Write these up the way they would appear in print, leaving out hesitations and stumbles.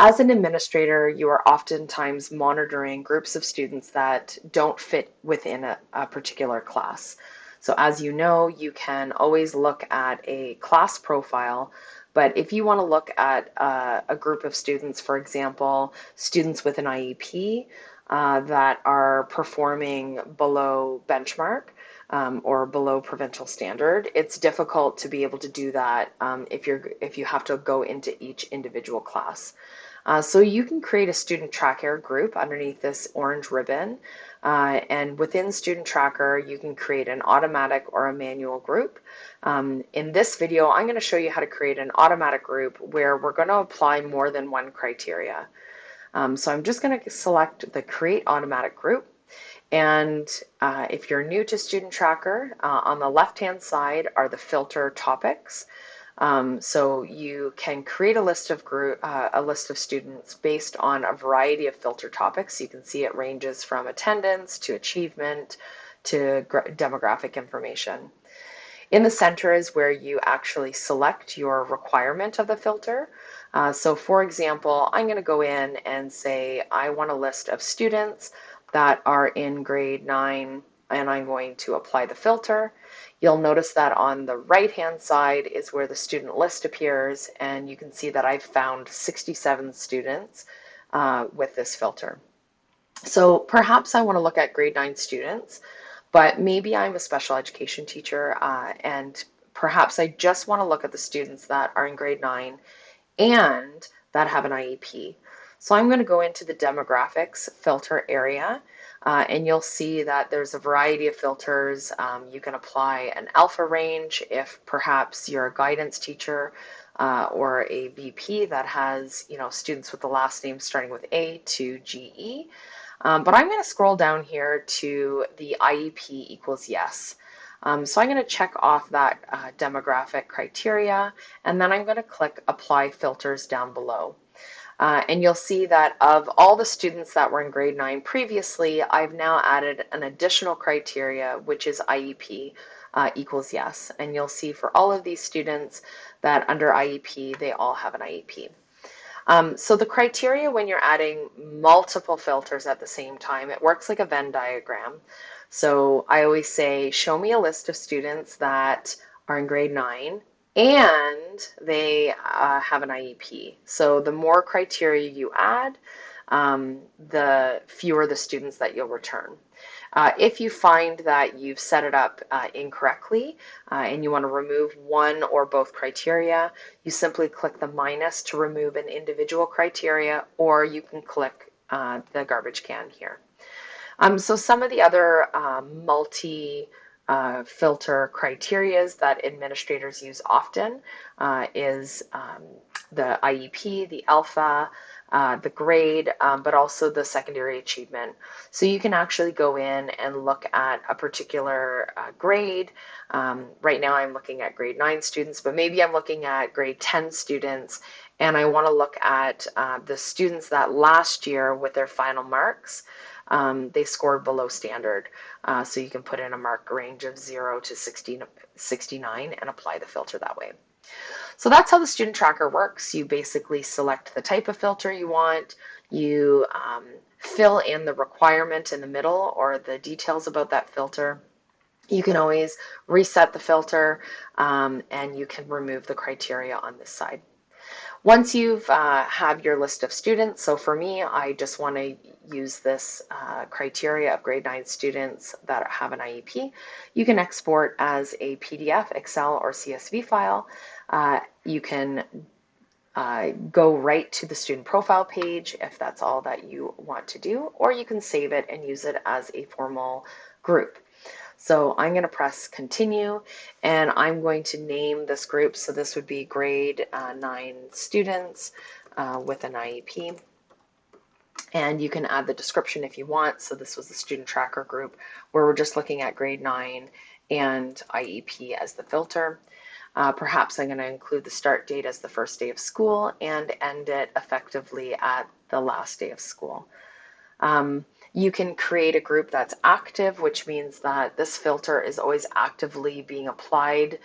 As an administrator, you are oftentimes monitoring groups of students that don't fit within a particular class. So as you know, you can always look at a class profile, but if you want to look at a group of students, for example, students with an IEP that are performing below benchmark, or below provincial standard, it's difficult to be able to do that if you have to go into each individual class. So you can create a student tracker group underneath this orange ribbon. And within Student Tracker, you can create an automatic or a manual group. In this video, I'm going to show you how to create an automatic group where we're going to apply more than one criteria. So I'm just going to select the Create Automatic Group. And if you're new to Student Tracker, on the left-hand side are the filter topics. So you can create a list of students based on a variety of filter topics. You can see it ranges from attendance to achievement to demographic information. In the center is where you actually select your requirement of the filter. So for example, I'm going to go in and say I want a list of students that are in grade 9, and I'm going to apply the filter. You'll notice that on the right-hand side is where the student list appears, and you can see that I've found 67 students with this filter. So perhaps I want to look at grade 9 students, but maybe I'm a special education teacher, and perhaps I just want to look at the students that are in grade 9 and that have an IEP. So I'm going to go into the demographics filter area, and you'll see that there's a variety of filters. You can apply an alpha range if perhaps you're a guidance teacher or a VP that has, students with the last name starting with A to GE. But I'm going to scroll down here to the IEP equals yes. So I'm going to check off that demographic criteria, and then I'm going to click Apply Filters down below. And you'll see that of all the students that were in grade 9 previously, I've now added an additional criteria, which is IEP equals yes. And you'll see for all of these students that under IEP, they all have an IEP. So the criteria when you're adding multiple filters at the same time, it works like a Venn diagram. So I always say, show me a list of students that are in grade 9 and they have an IEP. So the more criteria you add, the fewer the students that you'll return. If you find that you've set it up incorrectly and you want to remove one or both criteria, you simply click the minus to remove an individual criteria, or you can click the garbage can here. So some of the other multi-filter criterias that administrators use often is the IEP, the alpha, the grade, but also the secondary achievement. So you can actually go in and look at a particular grade. Right now I'm looking at grade 9 students, but maybe I'm looking at grade 10 students, and I want to look at the students that last year with their final marks, they scored below standard. So you can put in a mark range of 0 to 69 and apply the filter that way. So that's how the student tracker works. You basically select the type of filter you want, you fill in the requirement in the middle or the details about that filter. You can always reset the filter, and you can remove the criteria on this side. Once you've have your list of students, so for me, I just want to use this criteria of grade 9 students that have an IEP. You can export as a PDF, Excel, or CSV file. You can go right to the student profile page if that's all that you want to do, or you can save it and use it as a formal group. So I'm going to press continue, and I'm going to name this group. So this would be grade 9 students with an IEP. And you can add the description if you want. So this was the student tracker group where we're just looking at grade 9 and IEP as the filter. Perhaps I'm going to include the start date as the first day of school and end it effectively at the last day of school. You can create a group that's active, which means that this filter is always actively being applied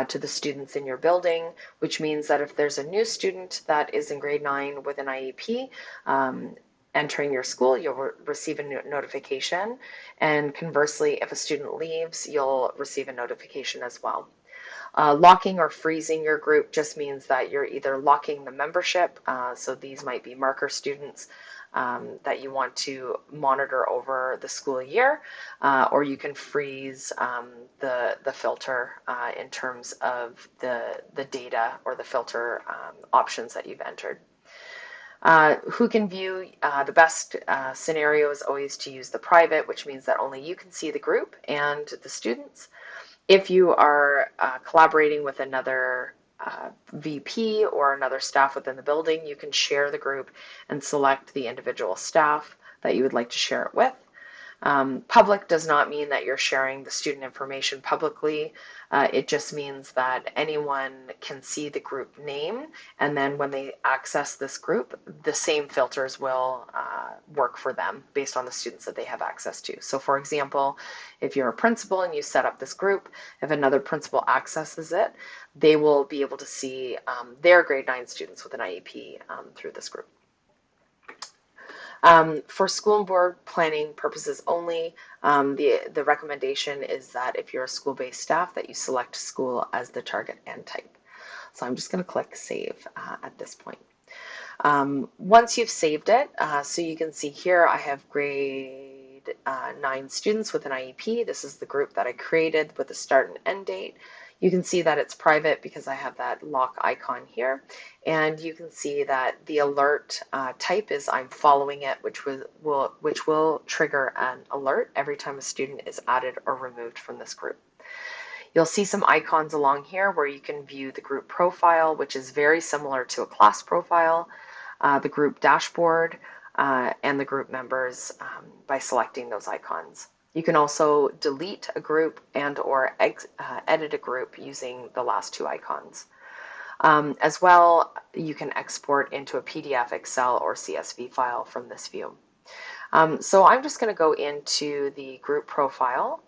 to the students in your building, which means that if there's a new student that is in grade 9 with an IEP, entering your school, you'll receive a notification. And conversely, if a student leaves, you'll receive a notification as well. Locking or freezing your group just means that you're either locking the membership, so these might be marker students that you want to monitor over the school year, or you can freeze the filter in terms of the data or the filter options that you've entered. Who can view? The best scenario is always to use the private, which means that only you can see the group and the students. If you are collaborating with another VP or another staff within the building, you can share the group and select the individual staff that you would like to share it with. Public does not mean that you're sharing the student information publicly. It just means that anyone can see the group name, and then when they access this group, the same filters will work for them based on the students that they have access to. So for example, if you're a principal and you set up this group, if another principal accesses it, they will be able to see their grade 9 students with an IEP through this group. For school board planning purposes only, the recommendation is that if you're a school-based staff, that you select school as the target and type. So I'm just going to click save at this point. Once you've saved it, so you can see here I have grade 9 students with an IEP. This is the group that I created with a start and end date. You can see that it's private because I have that lock icon here, and you can see that the alert type is I'm following it, which will trigger an alert every time a student is added or removed from this group. You'll see some icons along here where you can view the group profile, which is very similar to a class profile, the group dashboard, and the group members by selecting those icons. You can also delete a group and or edit a group using the last two icons. As well, you can export into a PDF, Excel, or CSV file from this view. So I'm just going to go into the group profile.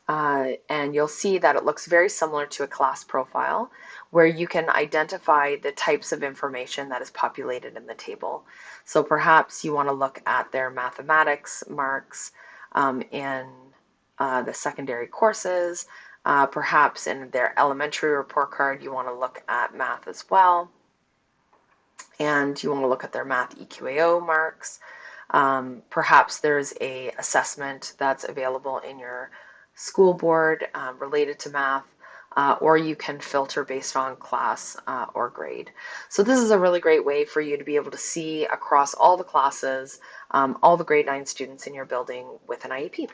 And you'll see that it looks very similar to a class profile, where you can identify the types of information that is populated in the table. So perhaps you want to look at their mathematics marks in the secondary courses. Perhaps in their elementary report card, you want to look at math as well. And you want to look at their math EQAO marks. Perhaps there's a assessment that's available in your school board related to math, or you can filter based on class or grade. So this is a really great way for you to be able to see across all the classes, all the grade 9 students in your building with an IEP.